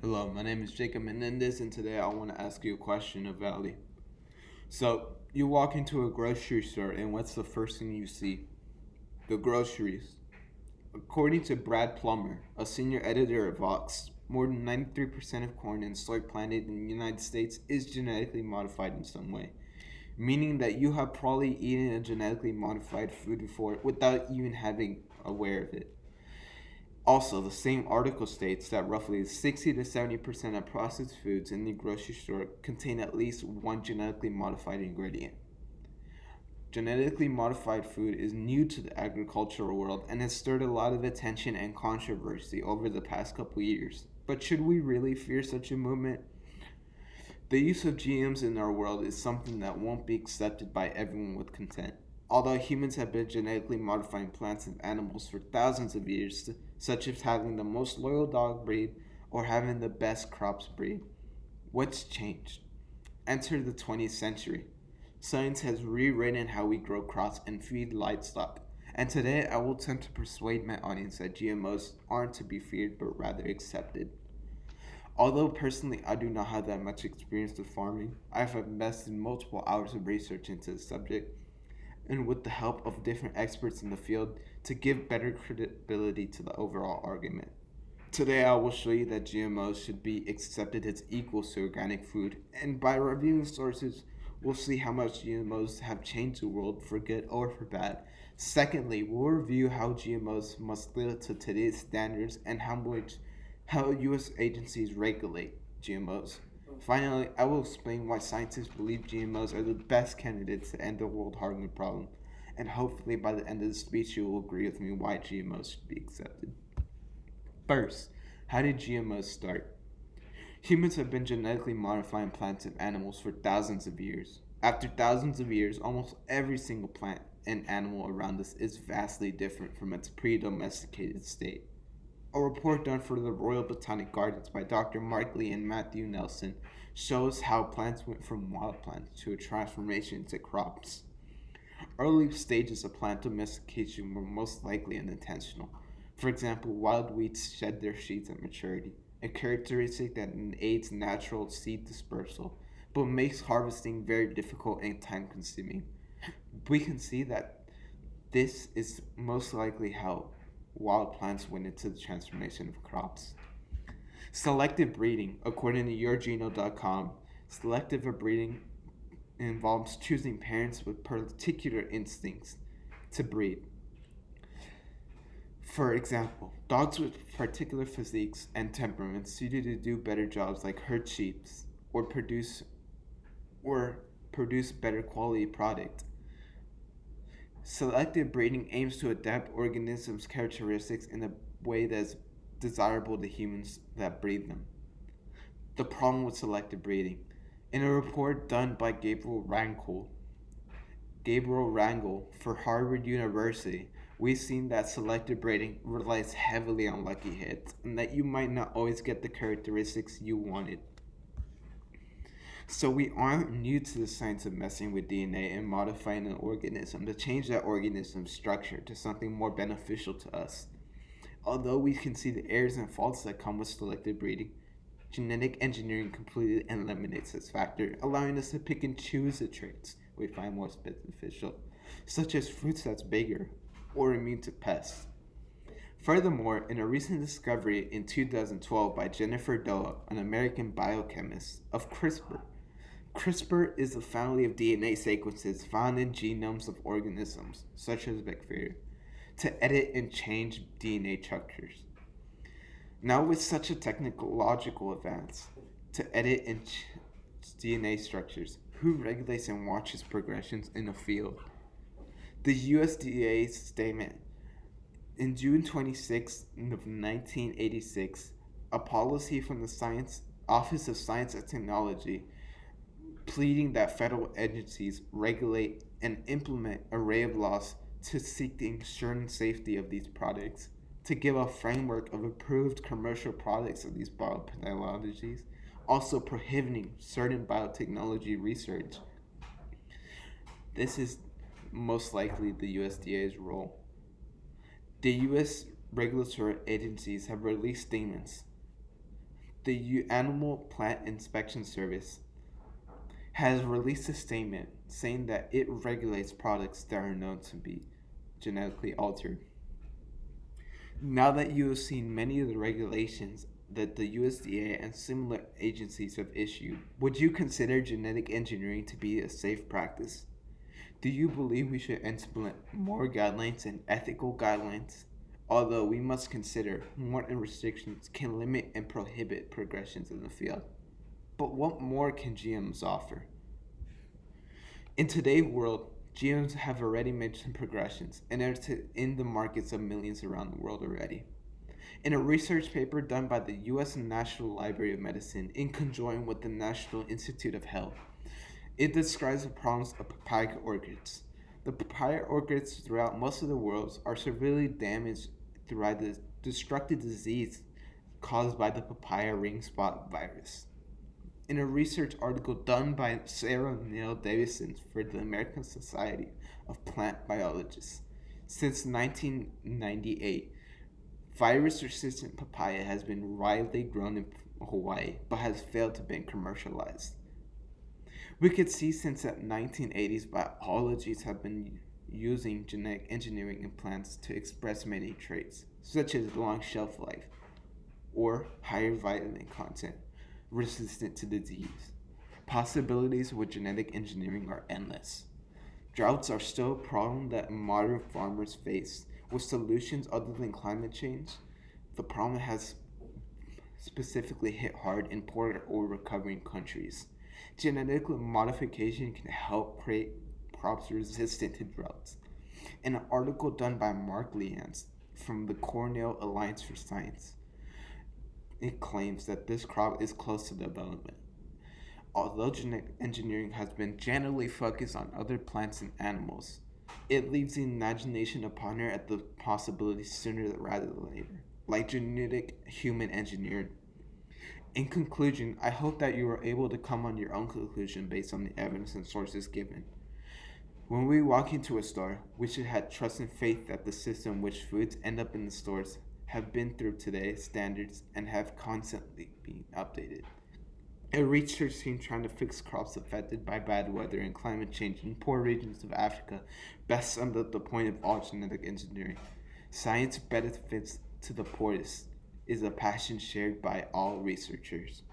Hello, my name is Jacob Menendez, and today I want to ask you a question of value. So, you walk into a grocery store, and what's the first thing you see? The groceries. According to Brad Plummer, a senior editor at Vox, more than 93% of corn and soy planted in the United States is genetically modified in some way, meaning that you have probably eaten a genetically modified food before without even having aware of it. Also, the same article states that roughly 60 to 70% of processed foods in the grocery store contain at least one genetically modified ingredient. Genetically modified food is new to the agricultural world and has stirred a lot of attention and controversy over the past couple years. But should we really fear such a movement? The use of GMs in our world is something that won't be accepted by everyone with consent. Although humans have been genetically modifying plants and animals for thousands of years, such as having the most loyal dog breed or having the best crops breed, what's changed? Enter the 20th century. Science has rewritten how we grow crops and feed livestock. And today I will attempt to persuade my audience that GMOs aren't to be feared but rather accepted. Although personally I do not have that much experience with farming, I have invested multiple hours of research into the subject and with the help of different experts in the field to give better credibility to the overall argument. Today I will show you that GMOs should be accepted as equals to organic food, and by reviewing sources, we'll see how much GMOs have changed the world for good or for bad. Secondly, we'll review how GMOs must live to today's standards and how US agencies regulate GMOs. Finally, I will explain why scientists believe GMOs are the best candidates to end the world hunger problem, and hopefully by the end of the speech you will agree with me why GMOs should be accepted. First, how did GMOs start? Humans have been genetically modifying plants and animals for thousands of years. After thousands of years, almost every single plant and animal around us is vastly different from its pre-domesticated state. A report done for the Royal Botanic Gardens by Dr. Mark Lee and Matthew Nelson shows how plants went from wild plants to a transformation into crops. Early stages of plant domestication were most likely unintentional. For example, wild weeds shed their seeds at maturity, a characteristic that aids natural seed dispersal, but makes harvesting very difficult and time consuming. We can see that this is most likely how wild plants went into the transformation of crops. Selective breeding, according to yourgeno.com, selective breeding involves choosing parents with particular instincts to breed. For example, dogs with particular physiques and temperaments suited to do better jobs like herd sheep or produce or produce better quality product. Selective breeding aims to adapt organisms' characteristics in a way that is desirable to humans that breed them. The problem with selective breeding. In a report done by Gabriel Rangel for Harvard University, we've seen that selective breeding relies heavily on lucky hits and that you might not always get the characteristics you wanted. So we aren't new to the science of messing with DNA and modifying an organism to change that organism's structure to something more beneficial to us. Although we can see the errors and faults that come with selective breeding, genetic engineering completely eliminates this factor, allowing us to pick and choose the traits we find most beneficial, such as fruits that's bigger or immune to pests. Furthermore, in a recent discovery in 2012 by Jennifer Doa, an American biochemist, of CRISPR is a family of DNA sequences found in genomes of organisms, such as bacteria, to edit and change DNA structures. Now, with such a technological advance to edit and DNA structures, who regulates and watches progressions in the field? The USDA's statement in June 26 of 1986, a policy from the Office of Science and Technology pleading that federal agencies regulate and implement an array of laws to seek the ensuring safety of these products, to give a framework of approved commercial products of these biotechnologies, also prohibiting certain biotechnology research. This is most likely the USDA's role. The US regulatory agencies have released statements The Animal Plant Inspection Service has released a statement saying that it regulates products that are known to be genetically altered. Now that you have seen many of the regulations that the USDA and similar agencies have issued, would you consider genetic engineering to be a safe practice? Do you believe we should implement more guidelines and ethical guidelines? Although we must consider more restrictions can limit and prohibit progressions in the field. But what more can GMs offer? In today's world, GMs have already made some progressions and are in the markets of millions around the world already. In a research paper done by the U.S. National Library of Medicine in conjoint with the National Institute of Health, it describes the problems of papaya orchids. The papaya orchids throughout most of the world are severely damaged throughout the destructive disease caused by the papaya ring spot virus. In a research article done by Sarah Neil Davison for the American Society of Plant Biologists, since 1998, virus-resistant papaya has been widely grown in Hawaii but has failed to be commercialized. We could see since the 1980s biologists have been using genetic engineering in plants to express many traits, such as long shelf life or higher vitamin content, resistant to disease. Possibilities with genetic engineering are endless. Droughts are still a problem that modern farmers face. With solutions other than climate change, the problem has specifically hit hard in poor or recovering countries. Genetic modification can help create crops resistant to droughts. In an article done by Mark Leans from the Cornell Alliance for Science, it claims that this crop is close to development. Although genetic engineering has been generally focused on other plants and animals, it leaves the imagination to ponder at the possibilities sooner rather than later, like genetic human engineered. In conclusion, I hope that you are able to come on your own conclusion based on the evidence and sources given. When we walk into a store, we should have trust and faith that the system which foods end up in the stores have been through today's standards and have constantly been updated. A research team trying to fix crops affected by bad weather and climate change in poor regions of Africa best summed up the point of all genetic engineering. Science benefits to the poorest is a passion shared by all researchers.